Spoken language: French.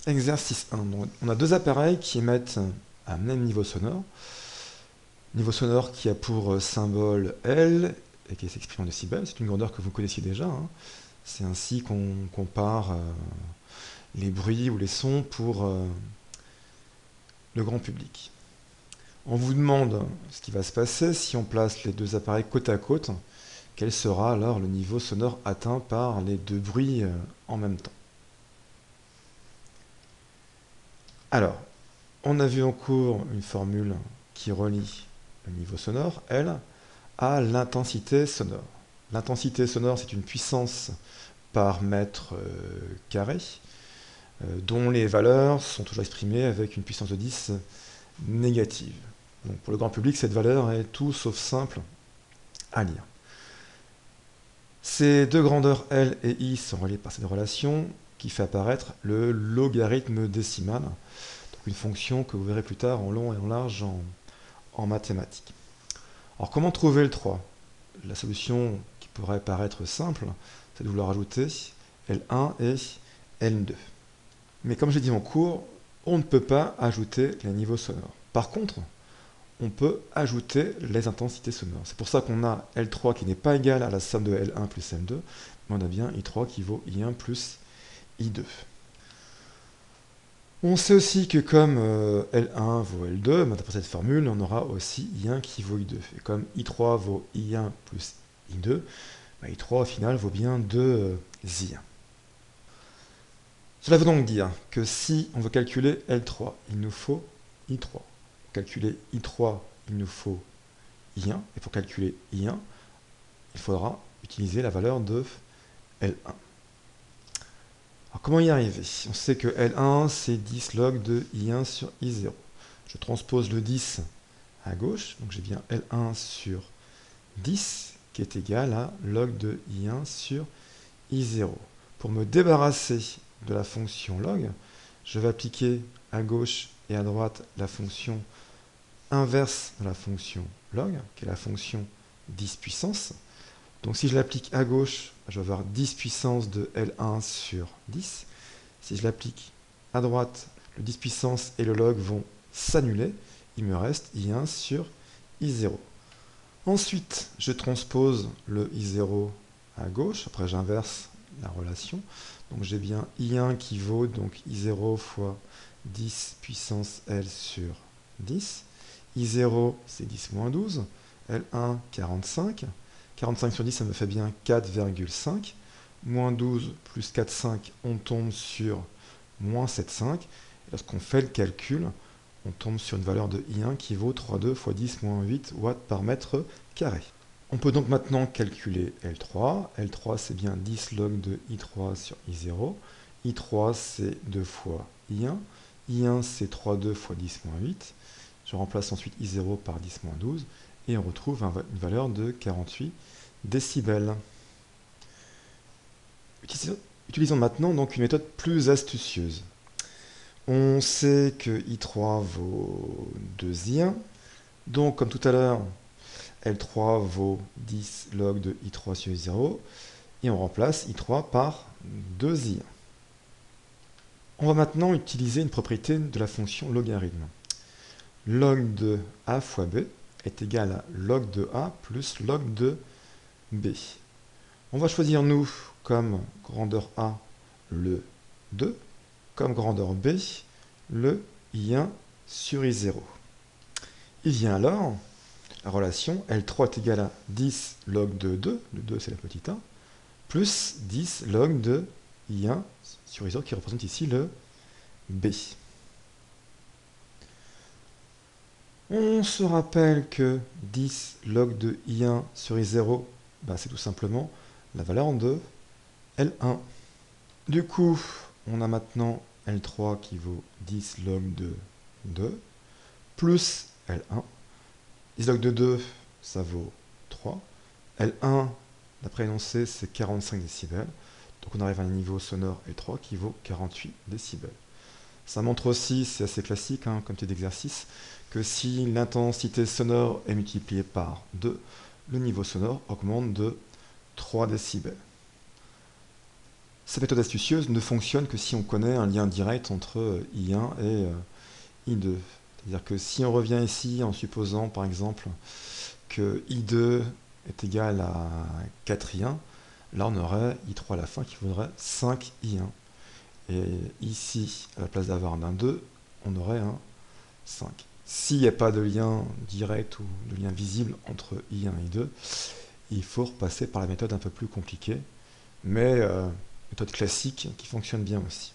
Exercice 1. Donc, on a deux appareils qui émettent un même niveau sonore. Niveau sonore qui a pour symbole L et qui s'exprime en décibels. C'est une grandeur que vous connaissiez déjà, hein. C'est ainsi qu'on compare les bruits ou les sons pour le grand public. On vous demande ce qui va se passer si on place les deux appareils côte à côte. Quel sera alors le niveau sonore atteint par les deux bruits en même temps? Alors, on a vu en cours une formule qui relie le niveau sonore, L, à l'intensité sonore. L'intensité sonore, c'est une puissance par mètre carré, dont les valeurs sont toujours exprimées avec une puissance de 10 négative. Donc pour le grand public, cette valeur est tout sauf simple à lire. Ces deux grandeurs L et I sont reliées par cette relation qui fait apparaître le logarithme décimal, donc une fonction que vous verrez plus tard en long et en large en mathématiques. Alors comment trouver le 3? La solution qui pourrait paraître simple, c'est de vouloir ajouter L1 et L2. Mais comme j'ai dit en cours, on ne peut pas ajouter les niveaux sonores. Par contre, on peut ajouter les intensités sonores. C'est pour ça qu'on a L3 qui n'est pas égal à la somme de L1 plus L2, mais on a bien I3 qui vaut I1 plus I2. On sait aussi que comme L1 vaut L2, d'après cette formule, on aura aussi I1 qui vaut I2. Et comme I3 vaut I1 plus I2, I3 au final vaut bien 2 I1. Cela veut donc dire que si on veut calculer L3, il nous faut I3. Pour calculer I3, il nous faut I1. Et pour calculer I1, il faudra utiliser la valeur de L1. Alors comment y arriver? On sait que L1, c'est 10 log de I1 sur I0. Je transpose le 10 à gauche, donc j'ai bien L1 sur 10, qui est égal à log de I1 sur I0. Pour me débarrasser de la fonction log, je vais appliquer à gauche et à droite la fonction inverse de la fonction log, qui est la fonction 10 puissance. Donc si je l'applique à gauche, je vais avoir 10 puissance de L1 sur 10. Si je l'applique à droite, le 10 puissance et le log vont s'annuler. Il me reste I1 sur I0. Ensuite, je transpose le I0 à gauche. Après, j'inverse la relation. Donc j'ai bien I1 qui vaut donc I0 fois 10 puissance L sur 10. I0, c'est 10 moins 12. L1, 45. 45 sur 10, ça me fait bien 4,5. Moins 12 plus 4,5, on tombe sur moins 7,5. Et lorsqu'on fait le calcul, on tombe sur une valeur de I1 qui vaut 3,2 fois 10 moins 8 watts par mètre carré. On peut donc maintenant calculer L3. L3, c'est bien 10 log de I3 sur I0. I3, c'est 2 fois I1. I1, c'est 3,2 fois 10 moins 8. Je remplace ensuite I0 par 10 moins 12. Et on retrouve une valeur de 48 décibels. Utilisons maintenant donc une méthode plus astucieuse. On sait que I3 vaut 2I1. Donc, comme tout à l'heure, L3 vaut 10 log de I3 sur I0. Et on remplace I3 par 2I1. On va maintenant utiliser une propriété de la fonction logarithme. Log de A fois B est égal à log de A plus log de B. On va choisir, nous, comme grandeur A, le 2, comme grandeur B, le I1 sur I0. Il vient alors, la relation L3 est égale à 10 log de 2, le 2 c'est la petite a, plus 10 log de I1 sur I0 qui représente ici le B. On se rappelle que 10 log de I1 sur I0, c'est tout simplement la valeur de L1. Du coup, on a maintenant L3 qui vaut 10 log de 2, plus L1. 10 log de 2, ça vaut 3. L1, d'après l'énoncé, c'est 45 décibels. Donc on arrive à un niveau sonore L3 qui vaut 48 décibels. Ça montre aussi, c'est assez classique comme type d'exercice, que si l'intensité sonore est multipliée par 2, le niveau sonore augmente de 3 décibels. Cette méthode astucieuse ne fonctionne que si on connaît un lien direct entre I1 et I2. C'est-à-dire que si on revient ici en supposant par exemple que I2 est égal à 4I1, là on aurait I3 à la fin qui vaudrait 5I1. Et ici, à la place d'avoir un 2, on aurait un 5. S'il n'y a pas de lien direct ou de lien visible entre I1 et I2, il faut repasser par la méthode un peu plus compliquée, mais méthode classique qui fonctionne bien aussi.